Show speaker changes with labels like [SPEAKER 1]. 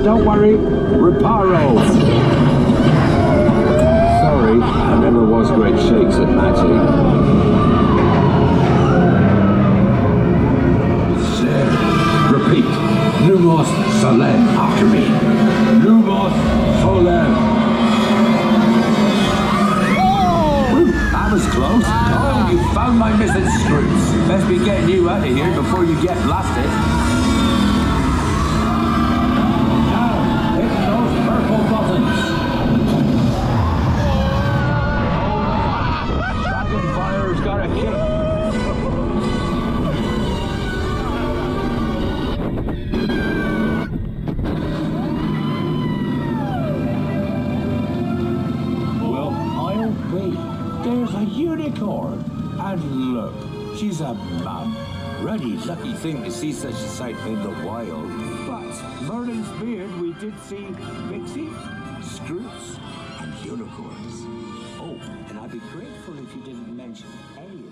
[SPEAKER 1] Don't worry, reparo. Sorry, I never was great shakes at magic. Repeat, Numos Solem after me. Numos Solem. That was close. Oh, you found my missing screws. Best be getting you out of here before you get blasted.
[SPEAKER 2] There's a unicorn, and look, she's a mum. Really lucky thing to see such a sight in the wild. But Merlin's beard, we did see pixies, scroots, and unicorns. Oh, and I'd be grateful if you didn't mention any